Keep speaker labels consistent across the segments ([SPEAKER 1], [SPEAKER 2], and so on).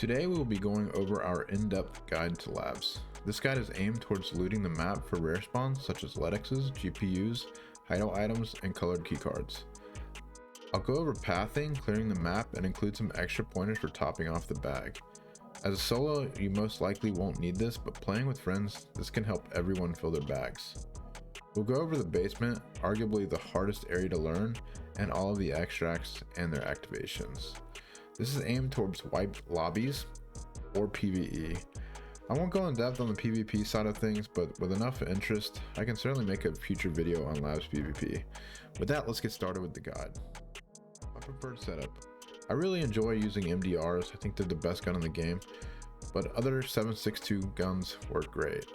[SPEAKER 1] Today we will be going over our in-depth guide to labs. This guide is aimed towards looting the map for rare spawns such as LEDXs, GPUs, hideout items, and colored keycards. I'll go over pathing, clearing the map, and include some extra pointers for topping off the bag. As a solo, you most likely won't need this, but playing with friends, this can help everyone fill their bags. We'll go over the basement, arguably the hardest area to learn, and all of the extracts and their activations. This is aimed towards wiped lobbies or PvE. I won't go in depth on the PvP side of things, but with enough interest, I can certainly make a future video on labs PvP. With that, let's get started with the guide. My preferred setup. I really enjoy using MDRs. I think they're the best gun in the game, but other 7.62 guns work great.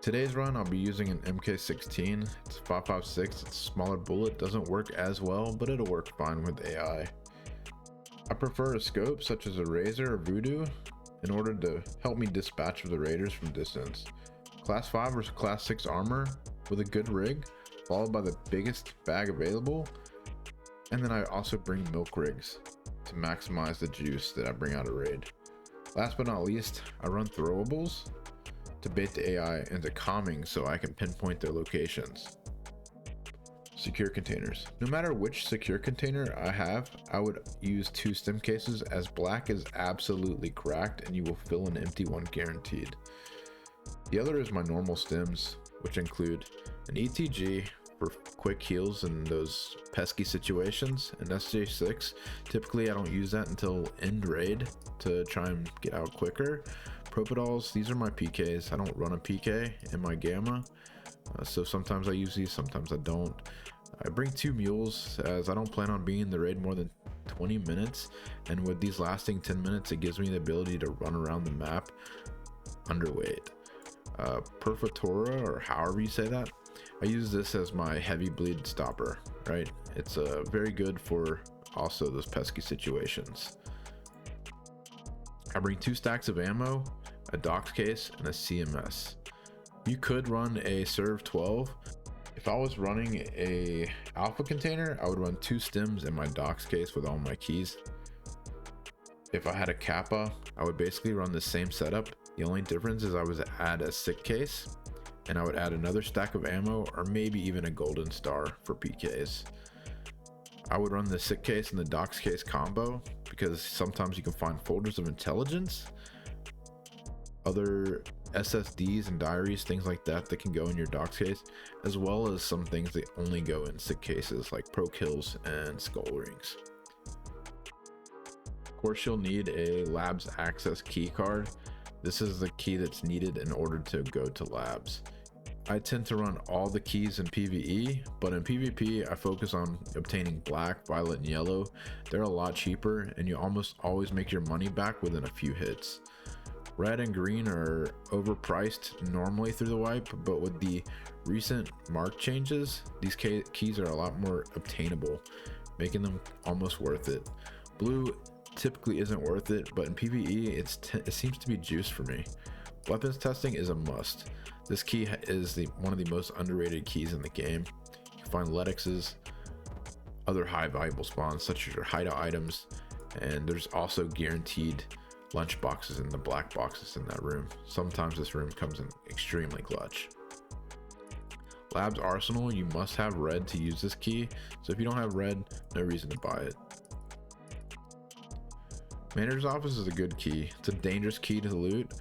[SPEAKER 1] Today's run, I'll be using an MK16. It's 5.56. It's a smaller bullet, doesn't work as well, but it'll work fine with AI. I prefer a scope such as a Razor or Voodoo in order to help me dispatch of the raiders from distance. Class 5 or Class 6 armor with a good rig, followed by the biggest bag available, and then I also bring milk rigs to maximize the juice that I bring out of raid. Last but not least, I run throwables to bait the AI into calming so I can pinpoint their locations. Secure containers. No matter which secure container I have, I would use 2 stim cases, as black is absolutely cracked and you will fill an empty one guaranteed. The other is my normal stims, which include an ETG for quick heals in those pesky situations, an SJ6. Typically I don't use that until end raid to try and get out quicker. Propadols, these are my PKs. I don't run a PK in my gamma, so sometimes I use these, sometimes I don't. I bring 2 mules as I don't plan on being in the raid more than 20 minutes, and with these lasting 10 minutes it gives me the ability to run around the map underweight. Perfotora, or however you say that, I use this as my heavy bleed stopper, right? It's very good for also those pesky situations. I bring 2 stacks of ammo, a dox case, and a CMS. You could run a Serv 12. If I was running a alpha container, I would run 2 stims in my dox case with all my keys. If I had a Kappa, I would basically run the same setup. The only difference is I would add a sick case, and I would add another stack of ammo, or maybe even a golden star for PKs. I would run the sick case and the dox case combo because sometimes you can find folders of intelligence, other SSDs and diaries, things like that that can go in your dox case, as well as some things that only go in sick cases like pro kills and skull rings. Of course, you'll need a labs access key card. This is the key that's needed in order to go to labs. I tend to run all the keys in PvE, but in PvP I focus on obtaining black, violet, and yellow. They're a lot cheaper and you almost always make your money back within a few hits. Red and green are overpriced normally through the wipe, but with the recent mark changes, these keys are a lot more obtainable, making them almost worth it. Blue typically isn't worth it, but in PvE it seems to be juice for me. Weapons testing is a must. This key is one of the most underrated keys in the game. You can find LEDXs, other high valuable spawns such as your hideout items, and there's also guaranteed lunch boxes in the black boxes in that room. Sometimes this room comes in extremely clutch. Labs arsenal, you must have red to use this key, so if you don't have red, no reason to buy it. Manager's office is a good key. It's a dangerous key to loot,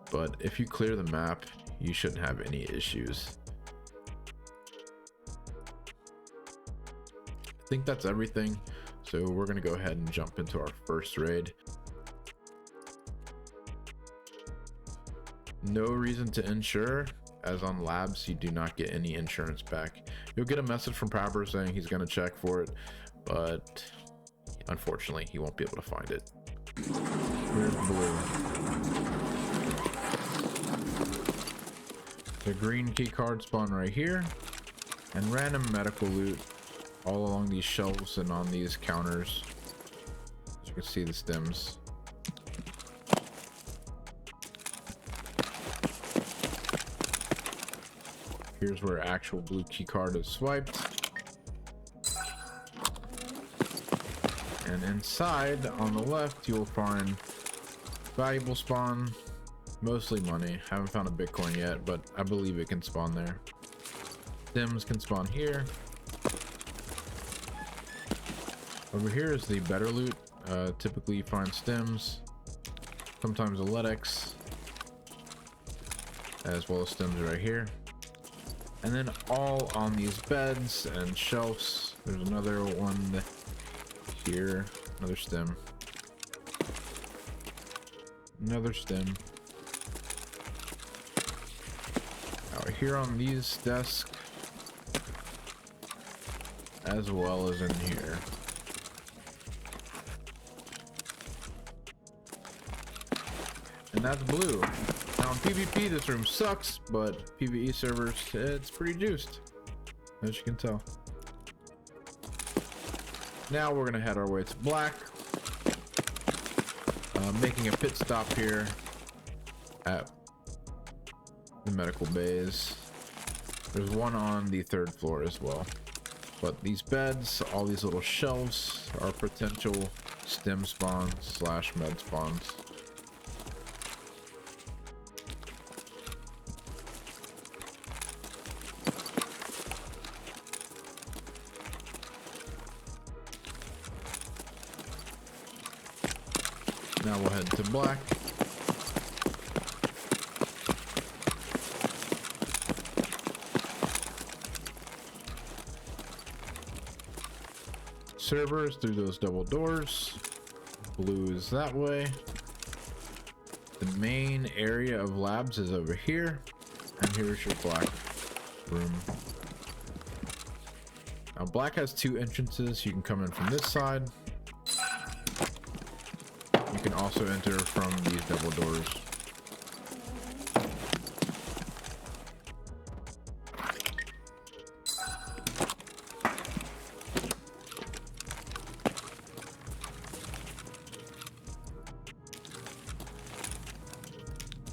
[SPEAKER 1] but if you clear the map, you shouldn't have any issues. I think that's everything, so we're gonna go ahead and jump into our first raid. No reason to insure, as on labs you do not get any insurance back. You'll get a message from Prapper saying he's going to check for it, but unfortunately he won't be able to find it. Here's blue. The green key card spawn right here, and random medical loot all along these shelves and on these counters. As you can see, the stems. Here's where actual blue key card is swiped. And then inside on the left, you will find valuable spawn, mostly money. Haven't found a Bitcoin yet, but I believe it can spawn there. Stims can spawn here. Over here is the better loot. Typically you find stims, sometimes Eletics, as well as stims right here. And then all on these beds and shelves. There's another one here, another stim. Another stim. Out here on these desks, as well as in here. And that's blue. Now in PvP this room sucks, but PvE servers, it's pretty juiced, as you can tell. Now we're gonna head our way to black. Making a pit stop here at the medical bays. There's one on the 3rd floor as well. But these beds, all these little shelves are potential stim spawns / med spawns. Now we'll head to black. Servers through those double doors. Blue is that way. The main area of labs is over here. And here's your black room. Now black has 2 entrances. You can come in from this side. You can also enter from these double doors.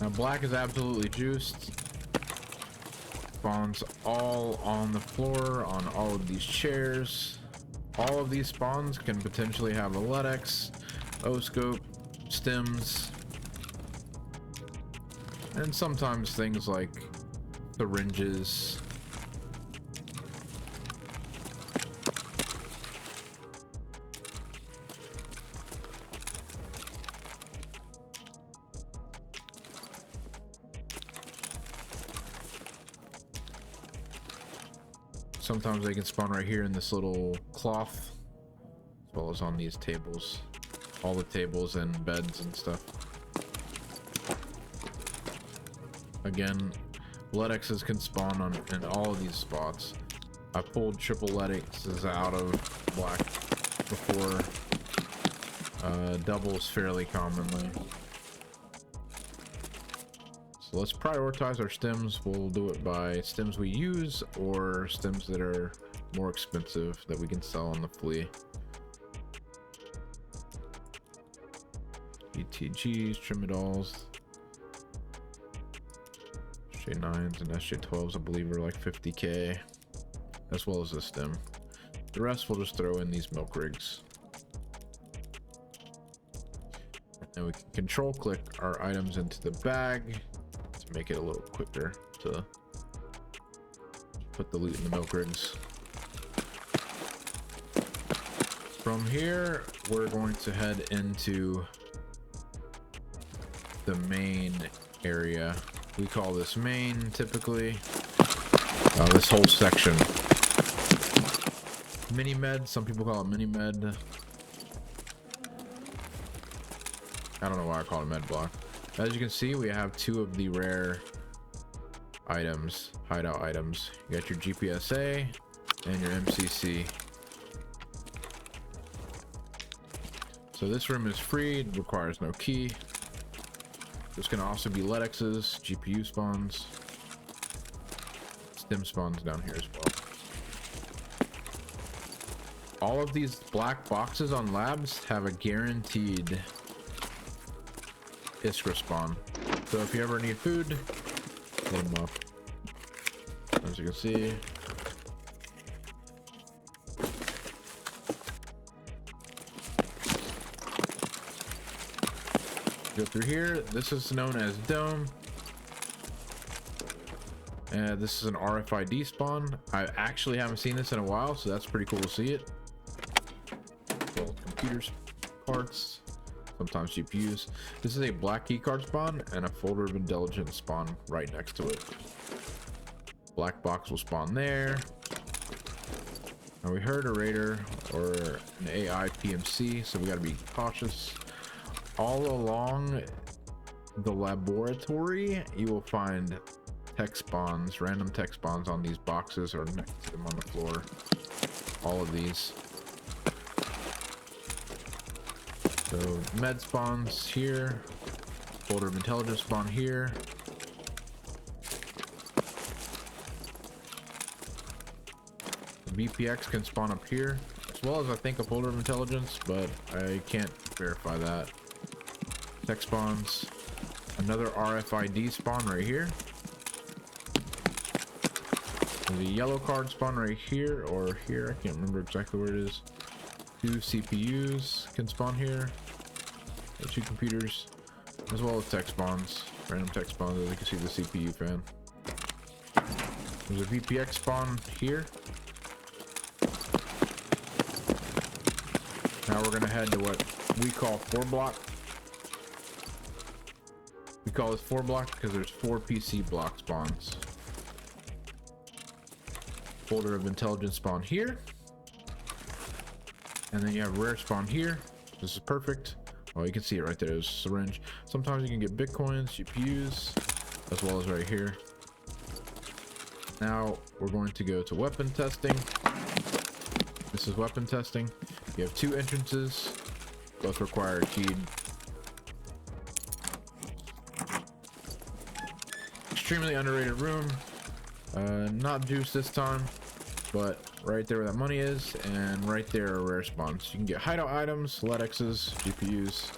[SPEAKER 1] Now black is absolutely juiced. Spawns all on the floor, on all of these chairs. All of these spawns can potentially have a LEDX, O-scope, stims, and sometimes things like syringes. Sometimes they can spawn right here in this little cloth, as well as on these tables. All the tables and beds and stuff. Again, LEDXs can spawn on in all of these spots. I pulled triple LEDXs out of black before. Doubles fairly commonly. So let's prioritize our stims. We'll do it by stims we use or stims that are more expensive that we can sell on the flea. ETGs, Trimadolls, SJ9s and SJ12s I believe are like 50k, as well as the stim. The rest we'll just throw in these milk rigs. And we can control click our items into the bag to make it a little quicker to put the loot in the milk rigs. From here, we're going to head into the main area. We call this main typically. This whole section. Mini med, some people call it mini med. I don't know why I call it med block. As you can see, we have 2 of the rare items, hideout items. You got your GPSA and your MCC. So this room is free, it requires no key. This can also be LEDXs, GPU spawns, stim spawns down here as well. All of these black boxes on labs have a guaranteed Iskra spawn. So if you ever need food, hit them up. As you can see, Go through here. This is known as Dome. This is an RFID spawn. I actually haven't seen this in a while, so that's pretty cool to see it. Well, computers, parts, sometimes GPUs. This is a black keycard spawn and a folder of intelligence spawn right next to it. Black box will spawn there. Now we heard a raider or an AI PMC, so we got to be cautious. All along the laboratory, you will find tech spawns, random tech spawns on these boxes or next to them on the floor. All of these. So med spawns here, folder of intelligence spawn here. VPX can spawn up here, as well as I think a folder of intelligence, but I can't verify that. Tech spawns, another RFID spawn right here. There's a yellow card spawn right here or here. I can't remember exactly where it is. 2 CPUs can spawn here. 2 computers, as well as tech spawns, random tech spawns. As you can see, the CPU fan. There's a VPX spawn here. Now we're gonna head to what we call 4 block. We call this 4 block because there's 4 PC block spawns. Folder of intelligence spawn here, and then you have rare spawn here. This is perfect. Oh, you can see it right there. There's a syringe. Sometimes you can get bitcoins, GPUs, as well as right here. Now we're going to go to weapon testing. This is weapon testing. You have 2 entrances, both require a keyed. Extremely underrated room. Not juice this time, but right there where that money is, and right there are rare spawns. You can get hideout items, LEDXs, GPUs.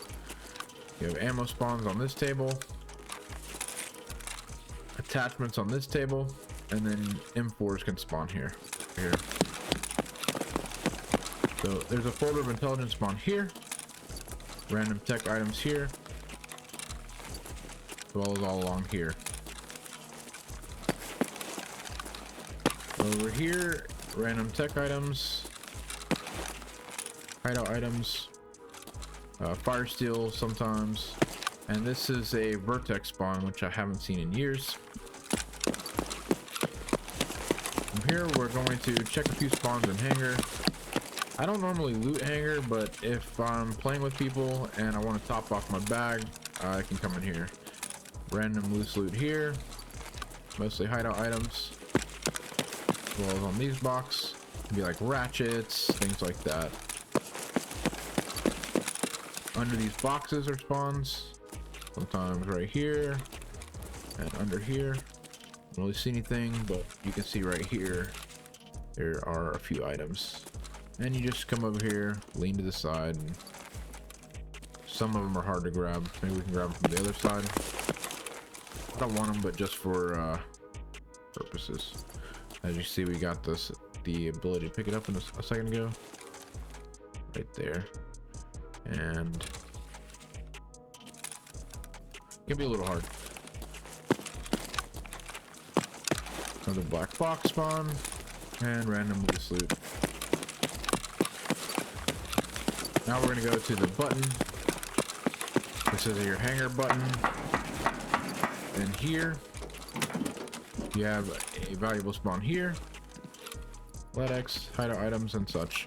[SPEAKER 1] You have ammo spawns on this table, attachments on this table, and then M4s can spawn here. So there's a folder of intelligence spawn here, random tech items here, as well as all along here. Over here, random tech items, hideout items, fire steel sometimes, and this is a vertex spawn, which I haven't seen in years. From here, we're going to check a few spawns in hangar. I don't normally loot hangar, but if I'm playing with people and I want to top off my bag, I can come in here. Random loose loot here, mostly hideout items. As well as on these boxes, it'd be like ratchets, things like that. Under these boxes are spawns, sometimes right here and under here. Don't really see anything, but you can see right here there are a few items, and you just come over here, lean to the side, and some of them are hard to grab. Maybe we can grab them from the other side. I don't want them, but just for purposes. As you see, we got the ability to pick it up in a second ago, right there, and it can be a little hard. Another black box spawn and random loose loot. Now we're gonna go to the button. This is your hangar button, and here you have a valuable spawn here, LEDX, hideout items and such,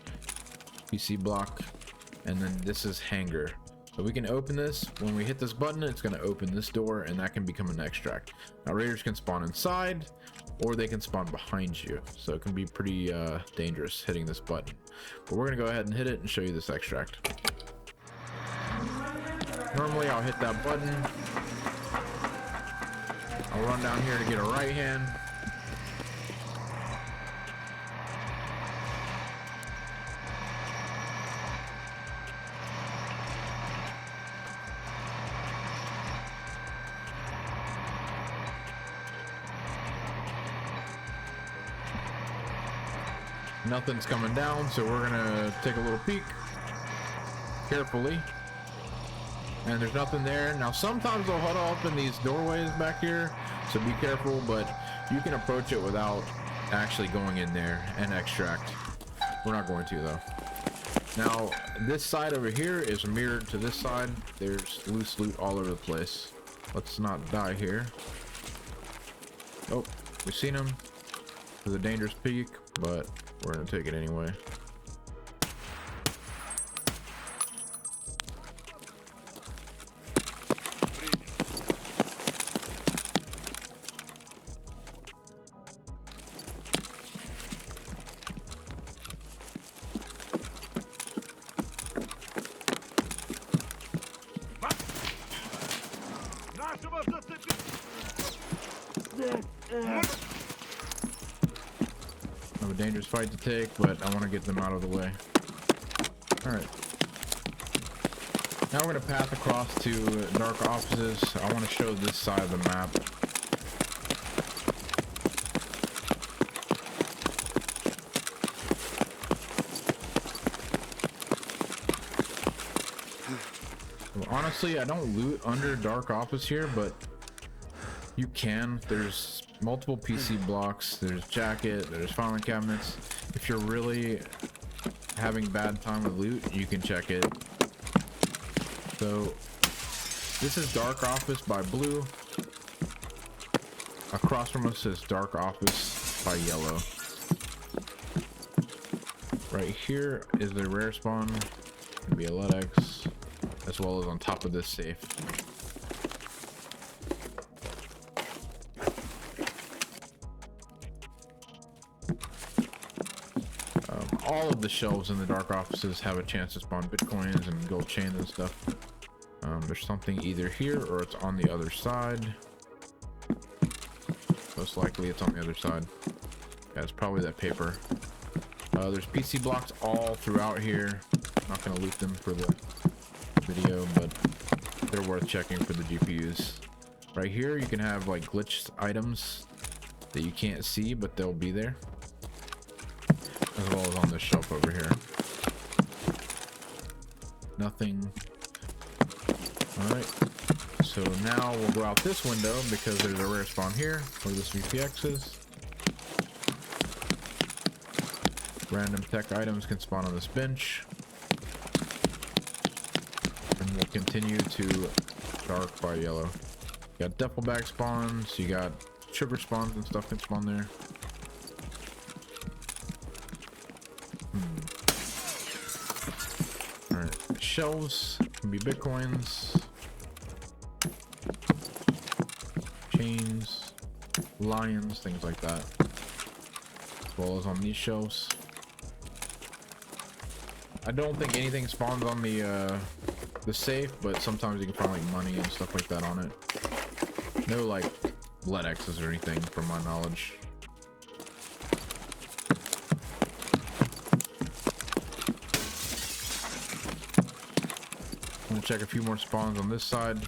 [SPEAKER 1] PC block, and then this is hangar. So we can open this. When we hit this button, it's going to open this door, and that can become an extract. Now raiders can spawn inside, or they can spawn behind you, so it can be pretty dangerous hitting this button. But we're going to go ahead and hit it and show you this extract. Normally I'll hit that button, I'll run down here to get a right hand. Nothing's coming down, so we're gonna take a little peek carefully. and there's nothing there. Now sometimes they'll huddle up in these doorways back here, so be careful, but you can approach it without actually going in there and extract. We're not going to though. Now this side over here is mirrored to this side. There's loose loot all over the place. Let's not die here. Oh, we've seen him to the dangerous peak, but we're gonna take it anyway. Have a dangerous fight to take, but I want to get them out of the way. Alright. Now we're going to path across to dark offices. I want to show this side of the map. Well, honestly, I don't loot under dark office here, but you can. There's multiple PC blocks, there's jacket, there's filing cabinets. If you're really having bad time with loot, you can check it. So this is dark office by blue. Across from us is dark office by yellow. Right here is the rare spawn, gonna be a LEDX, as well as on top of this safe. All of the shelves in the dark offices have a chance to spawn bitcoins and gold chains and stuff. There's something either here or it's on the other side. Most likely it's on the other side. Yeah, it's probably that paper. There's PC blocks all throughout here. I'm not gonna loot them for the video, but they're worth checking for the GPUs. Right here you can have like glitched items that you can't see, but they'll be there, as well as on this shelf over here. Nothing. Alright, so now we'll go out this window because there's a rare spawn here where this VPX is. Random tech items can spawn on this bench. And we'll continue to dark by yellow. You got duffel bag spawns, you got sugar spawns and stuff can spawn there. Alright, shelves can be bitcoins, chains, lions, things like that, as well as on these shelves. I don't think anything spawns on the safe, but sometimes you can find like money and stuff like that on it. No like LEDXs or anything from my knowledge. I'm gonna check a few more spawns on this side.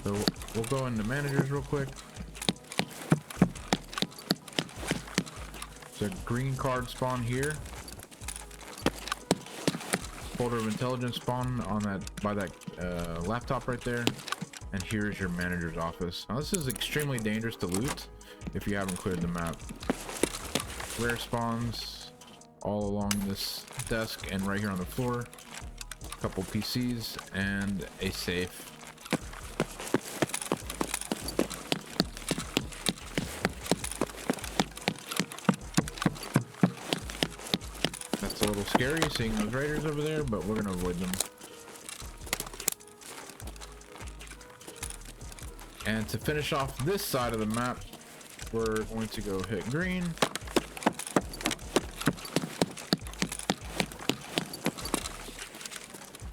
[SPEAKER 1] So we'll go into managers real quick. There's a green card spawn here. Folder of intelligence spawn on that by that laptop right there. And here's your manager's office. Now this is extremely dangerous to loot if you haven't cleared the map. Rare spawns all along this desk and right here on the floor. A couple PCs and a safe. That's a little scary seeing those raiders over there, but we're gonna avoid them. And to finish off this side of the map, we're going to go hit green.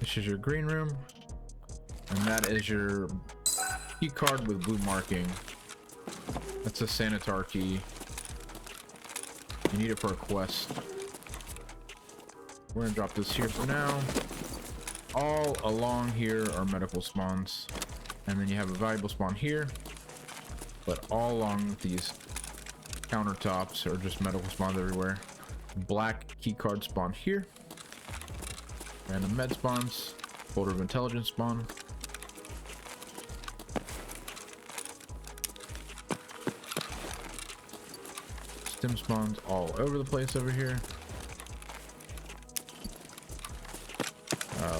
[SPEAKER 1] This is your green room, and that is your key card with blue marking. That's a sanitar key. You need it for a quest. We're gonna drop this here for now. All along here are medical spawns. And then you have a valuable spawn here, but all along these countertops are just medical spawns everywhere. Black keycard spawn here. Random med spawns, folder of intelligence spawn, stim spawns all over the place over here.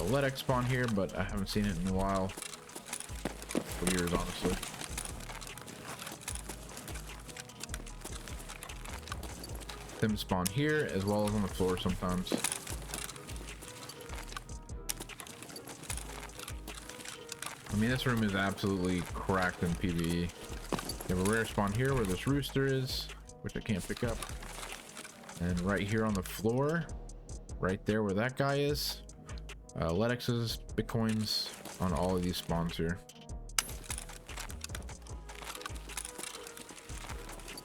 [SPEAKER 1] Ledex spawn here, but I haven't seen it in a while. For years, honestly. Stim spawn here, as well as on the floor sometimes. I mean, this room is absolutely cracked in PvE. You have a rare spawn here where this rooster is, which I can't pick up. And right here on the floor, right there where that guy is, Letexes, Bitcoins on all of these spawns here.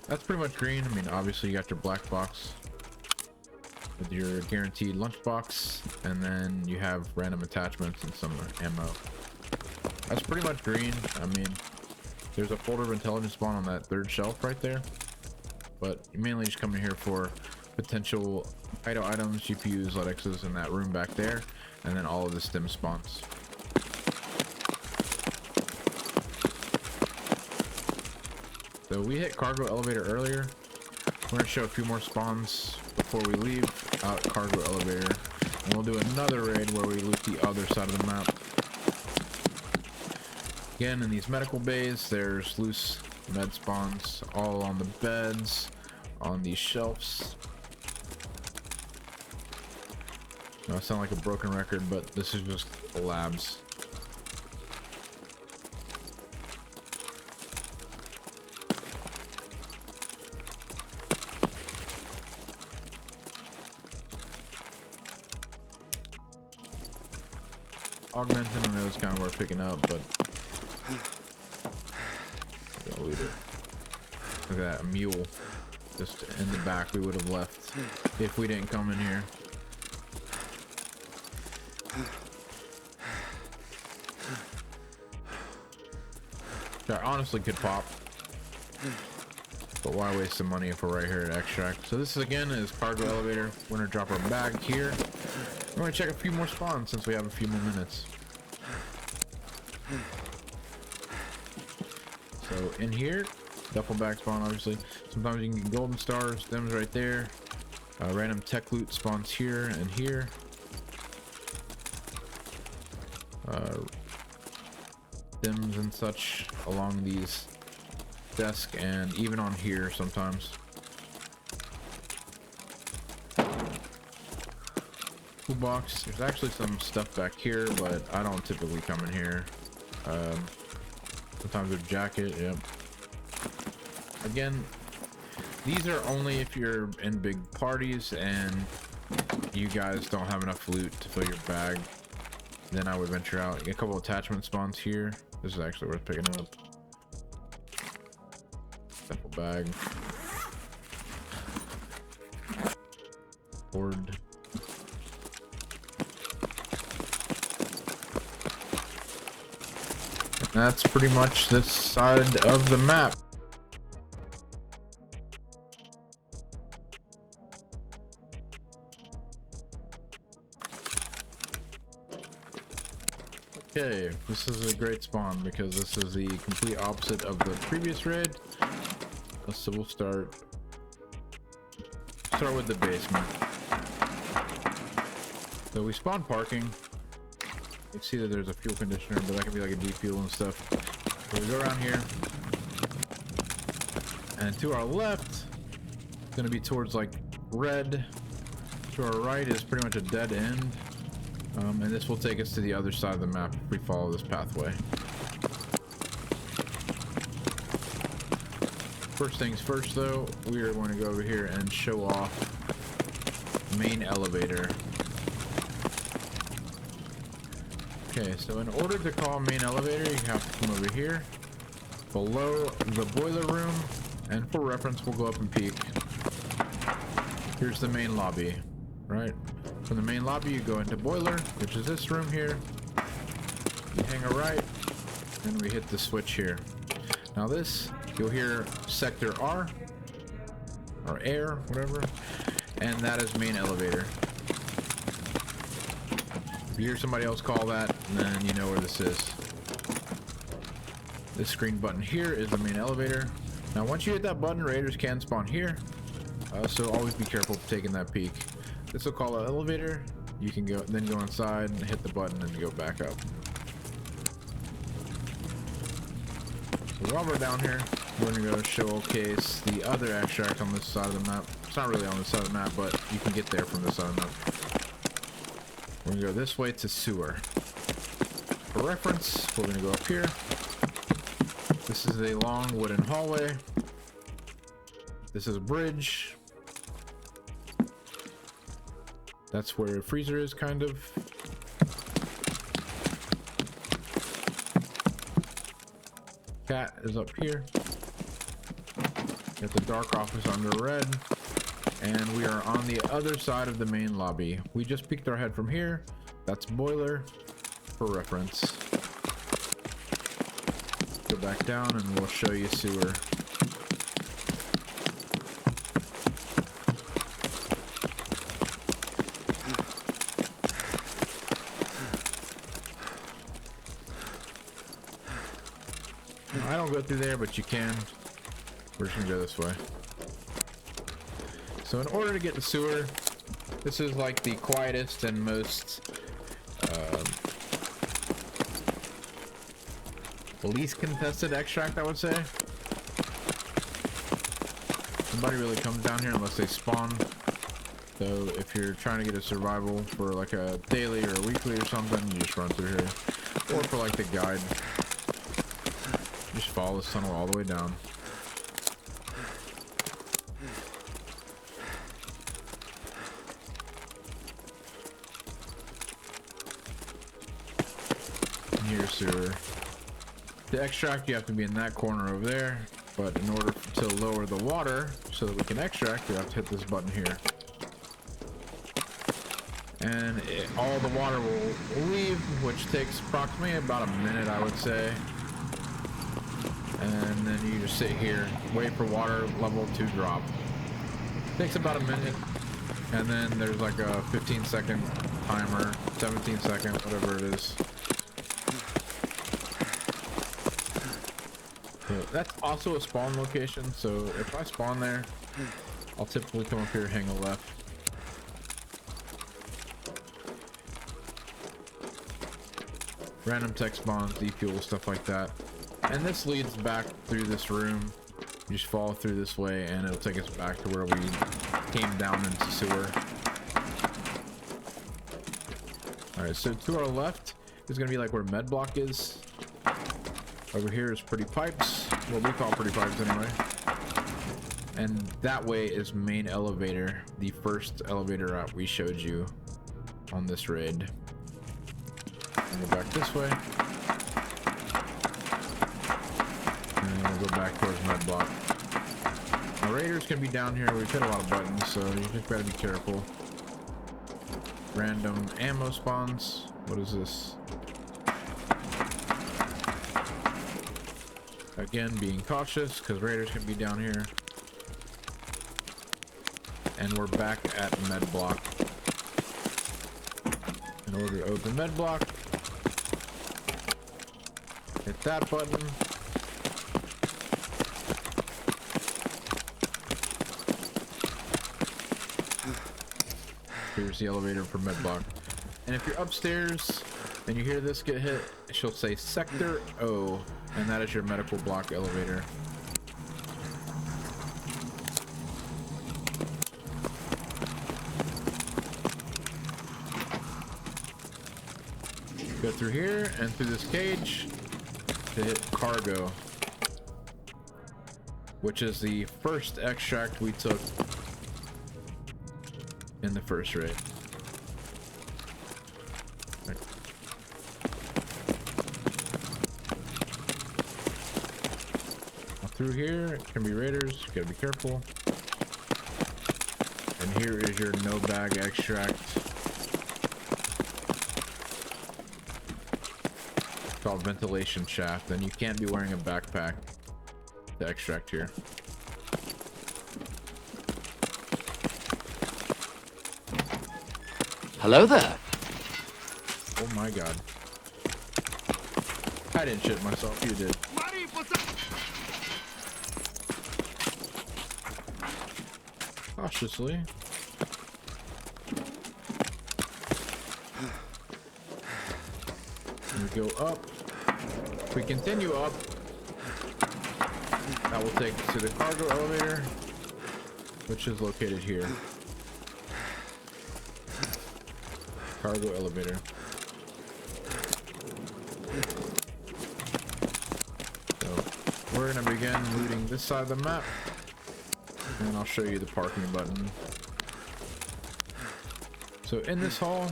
[SPEAKER 1] That's pretty much green. I mean, obviously you got your black box with your guaranteed lunchbox, and then you have random attachments and some ammo. That's pretty much green. I mean, there's a folder of intelligence spawn on that third shelf right there, but you mainly just come in here for potential idle items, GPUs, Letexes in that room back there, and then all of the stim spawns. So we hit cargo elevator earlier. We're gonna show a few more spawns before we leave out cargo elevator, and we'll do another raid where we loot the other side of the map. Again, in these medical bays, there's loose med spawns all on the beds, on these shelves. I sound like a broken record, but this is just labs. Augmenting, I know it's kind of worth picking up, but don't loot it. Look at that, a mule just in the back. We would have left if we didn't come in here. That honestly could pop, but why waste some money if we're right here at extract? So this again is cargo elevator. We're gonna drop our bag here. We're gonna check a few more spawns since we have a few more minutes. So in here, duffel bag spawn obviously. Sometimes you can get golden stars, stems right there. Random tech loot spawns here and here. Stems and such along these desks and even on here sometimes. Box. There's actually some stuff back here, but I don't typically come in here. Sometimes a jacket. Yep. Again, these are only if you're in big parties and you guys don't have enough loot to fill your bag. Then I would venture out. Get a couple attachment spawns here. This is actually worth picking up. Duffel bag. Board. That's pretty much this side of the map. Okay, this is a great spawn because this is the complete opposite of the previous raid. So we'll start with the basement. So we spawn parking. You see that there's a fuel conditioner, but that could be like a deep fuel and stuff. So we go around here, and to our left, it's gonna be towards like red. To our right is pretty much a dead end, and this will take us to the other side of the map if we follow this pathway. First things first, though, we are going to go over here and show off main elevator. Okay, so in order to call main elevator, you have to come over here, below the boiler room, and for reference, we'll go up and peek. Here's the main lobby, right? From the main lobby, you go into boiler, which is this room here. You hang a right, and we hit the switch here. Now this, you'll hear sector R, or air, whatever, and that is main elevator. If you hear somebody else call that, then you know where this is. This green button here is the main elevator. Now once you hit that button, raiders can spawn here. So always be careful taking that peek. This will call an elevator. You can go, then go inside and hit the button and go back up. So while we're down here, we're gonna go showcase the other extract on this side of the map. It's not really on this side of the map, but you can get there from this side of the map. We're gonna go this way to sewer. For reference, we're gonna go up here. This is a long wooden hallway. This is a bridge. That's where a freezer is, kind of. Cat is up here. Got the dark office under red. And we are on the other side of the main lobby. We just peeked our head from here. That's boiler, for reference. Go back down and we'll show you sewer. I don't go through there, but you can. We're just gonna go this way. So in order to get the sewer, this is like the quietest and most least contested extract, I would say. Nobody really comes down here unless they spawn. So if you're trying to get a survival for like a daily or a weekly or something, you just run through here. Or for like the guide, just follow this tunnel all the way down. And here's sewer. To extract, you have to be in that corner over there, but in order to lower the water so that we can extract, you have to hit this button here. And all the water will leave, which takes approximately about a minute, I would say. And then you just sit here, wait for water level to drop. Takes about a minute, and then there's like a 15-second timer, 17-second, whatever it is. So that's also a spawn location, so if I spawn there, I'll typically come up here, hang a left. Random tech spawns, defuel, stuff like that. And this leads back through this room. You just follow through this way and it'll take us back to where we came down into sewer. Alright, so to our left is going to be like where med block is. Over here is pretty pipes, what we call pretty pipes anyway. And that way is main elevator, the first elevator route we showed you on this raid. And go back this way. And we'll go back towards med block. Now raiders can be down here. We've hit a lot of buttons, so you just gotta be careful. Random ammo spawns. What is this? Again, being cautious because raiders can be down here. And we're back at med block. In order to open med block, hit that button. Here's the elevator for med block. And if you're upstairs and you hear this get hit, she'll say Sector O, and that is your medical block elevator. Go through here and through this cage to hit cargo, which is the first extract we took in the first raid. Right. Through here, it can be raiders, you gotta be careful. And here is your no bag extract. It's called ventilation shaft, and you can't be wearing a backpack to extract here.
[SPEAKER 2] Hello there.
[SPEAKER 1] Oh my god. I didn't shit myself, you did. cautiously. And we go up. If we continue up, that will take us to the cargo elevator, which is located here. Cargo elevator. So we're gonna begin looting this side of the map, and I'll show you the parking button. So in this hall,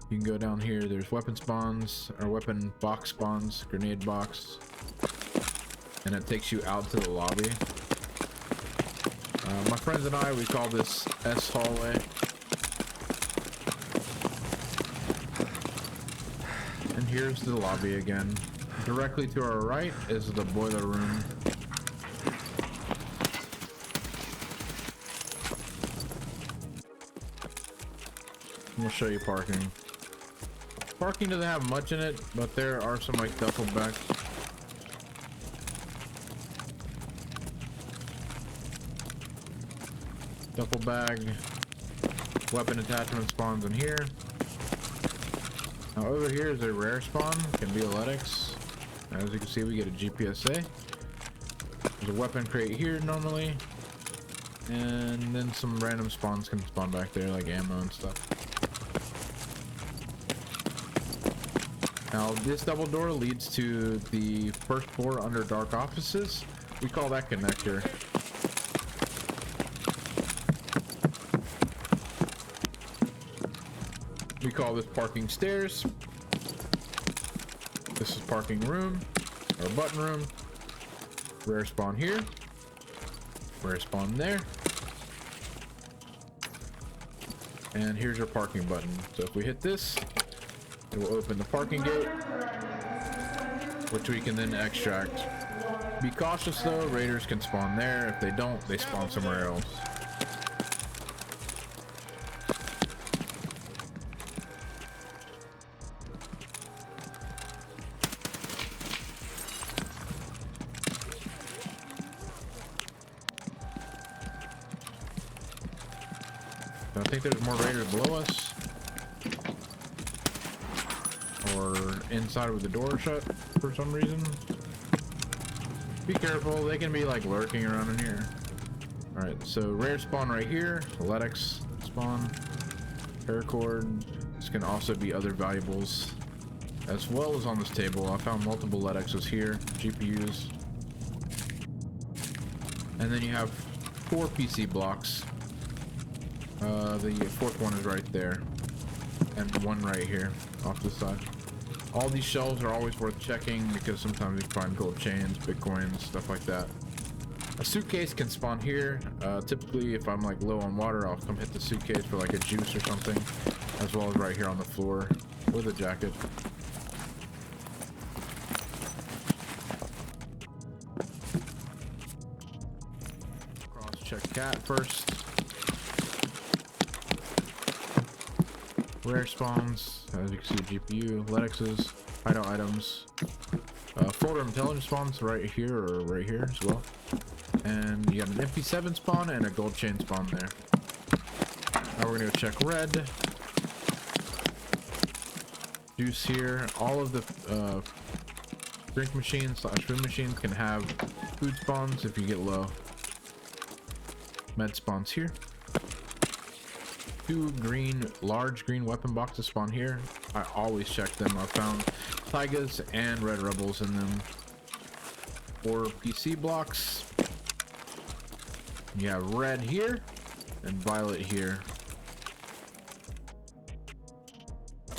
[SPEAKER 1] you can go down here. There's weapon spawns, or weapon box spawns, grenade box, and it takes you out to the lobby. My friends and I, we call this S hallway. And here's the lobby again. Directly to our right is the boiler room. We'll show you parking. Parking doesn't have much in it, but there are some like duffel bags. Duffel bag, weapon attachment spawns in here. Now over here is a rare spawn, can be a Ledex. As you can see, we get a GPSA. There's a weapon crate here normally, and then some random spawns can spawn back there, like ammo and stuff. Now this double door leads to the first floor under dark offices. We call that connector. We call this parking stairs. This is parking room, or button room. Rare spawn here. Rare spawn there. And here's your parking button. So if we hit this, it will open the parking gate, which we can then extract. Be cautious though, raiders can spawn there. If they don't, they spawn somewhere else. I think there's more raiders below us, or inside with the door shut for some reason. Be careful, they can be like lurking around in here. Alright, so rare spawn right here, Ledex spawn, paracord. This can also be other valuables, as well as on this table. I found multiple Ledexes here, GPUs. And then you have 4 PC blocks. The 4th one is right there, and 1 right here off the side. All these shelves are always worth checking because sometimes you find gold chains, bitcoins, stuff like that. A suitcase can spawn here. Typically if I'm like low on water, I'll come hit the suitcase for like a juice or something, as well as right here on the floor with a jacket. Cross check cat first. Rare spawns, as you can see, GPU, Ledexes, hideout items, folder intelligence spawns right here or right here as well. And you got an MP7 spawn and a gold chain spawn there. Now we're gonna go check red. Juice here. All of the drink machines / food machines can have food spawns if you get low. Med spawns here. 2 large green weapon boxes spawn here. I always check them. I found Taigas and Red Rebels in them. 4 PC blocks. You have red here and violet here.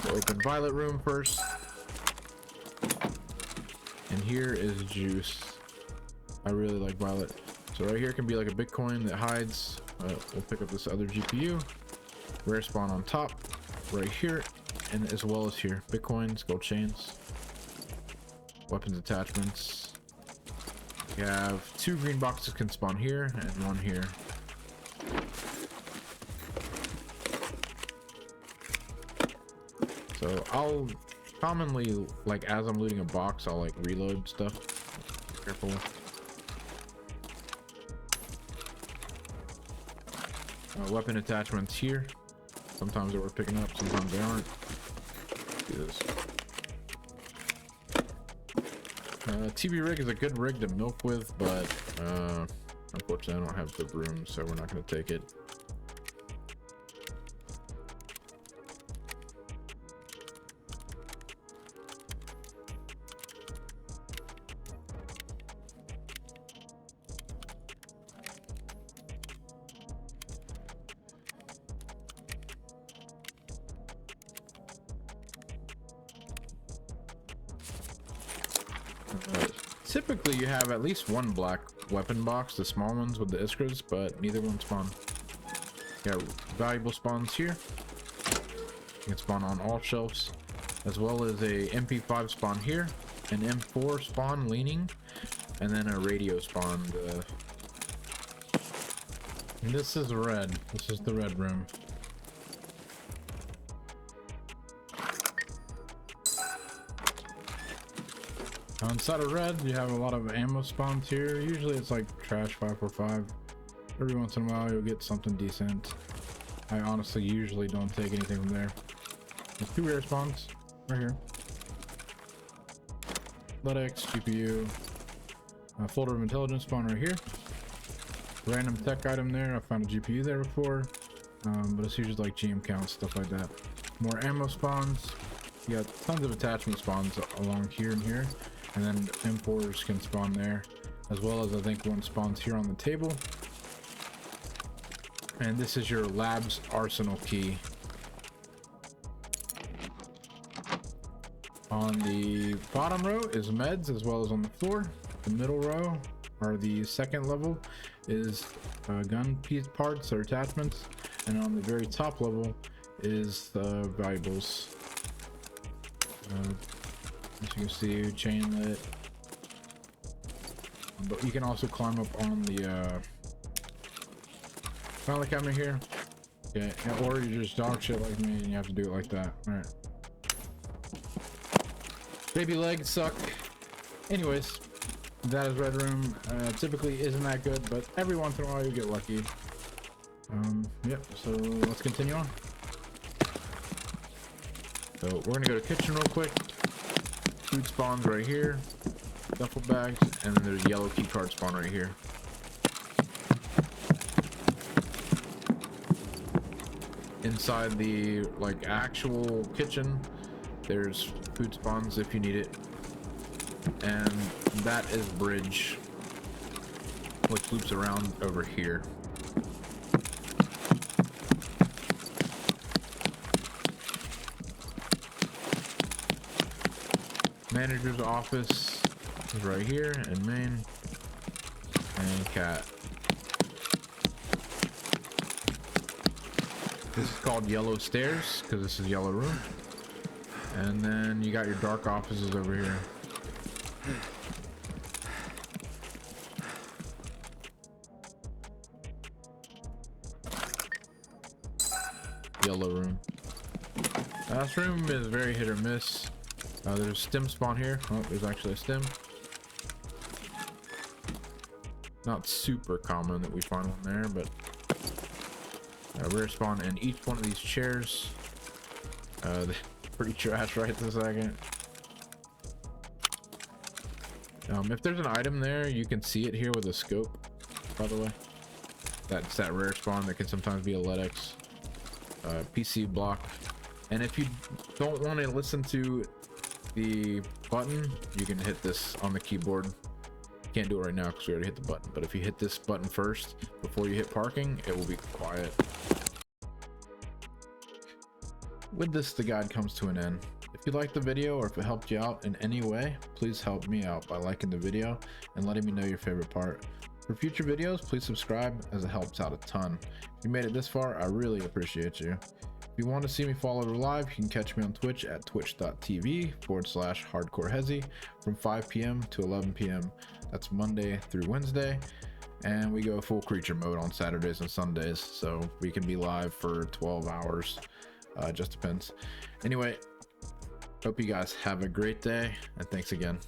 [SPEAKER 1] We'll open violet room first. And here is juice. I really like violet. So right here can be like a Bitcoin that hides. We'll pick up this other GPU. Rare spawn on top, right here, and as well as here. Bitcoins, gold chains, weapons attachments. You have 2 green boxes can spawn here and 1 here. So I'll commonly, like as I'm looting a box, I'll like reload stuff. Careful. Weapon attachments here. Sometimes they're worth picking up, sometimes they aren't. Do this. TV rig is a good rig to milk with, but unfortunately I don't have the room, so we're not going to take it. Typically you have at least one black weapon box, the small ones with the iskras, but neither one spawn. You got valuable spawns here. You can spawn on all shelves, as well as a MP5 spawn here, an M4 spawn leaning, and then a radio spawn. This is red. This is the red room. Inside of red, you have a lot of ammo spawns here. Usually it's like trash 545. Every once in a while you'll get something decent. I honestly usually don't take anything from there. There's 2 rare spawns right here. LEDX, GPU, a folder of intelligence spawn right here. Random tech item there. I found a GPU there before, but it's usually like GM counts, stuff like that. More ammo spawns. You got tons of attachment spawns along here and here. And then M4s can spawn there, as well as I think one spawns here on the table. And this is your lab's arsenal key. On the bottom row is meds, as well as on the floor. The middle row, or the second level, is gun piece parts or attachments. And on the very top level is the valuables. As you can see, chain lit, but you can also climb up on the cabinet here. Okay, or you just dog shit like me and you have to do it like that. All right. Baby legs suck. Anyways, that is red room. Typically isn't that good, but every once in a while you get lucky. Yep. So let's continue on. So we're gonna go to kitchen real quick. Food spawns right here, duffel bags, and then there's yellow key card spawn right here. Inside the like actual kitchen, there's food spawns if you need it, and that is bridge, which loops around over here. Manager's office is right here, and main, and cat. This is called yellow stairs because this is yellow room. And then you got your dark offices over here. Yellow room. This room is very hit or miss. There's stim spawn here. Oh, there's actually a stim. Not super common that we find one there, but rare spawn in each one of these chairs. They're pretty trash right this second. If there's an item there, you can see it here with a scope, by the way. That's that rare spawn that can sometimes be a LEDX, PC block. And if you don't want to listen to the button, you can hit this on the keyboard. Can't do it right now because we already hit the button, but if you hit this button first before you hit parking, it will be quiet. With this, the guide comes to an end. If you liked the video or if it helped you out in any way, please help me out by liking the video and letting me know your favorite part. For future videos, please subscribe as it helps out a ton. If you made it this far, I really appreciate you. If you want to see me follow live, you can catch me on Twitch at twitch.tv/hardcorehezi from 5 p.m. to 11 p.m. That's Monday through Wednesday. And we go full creature mode on Saturdays and Sundays, so we can be live for 12 hours. Just depends. Anyway, hope you guys have a great day, and thanks again.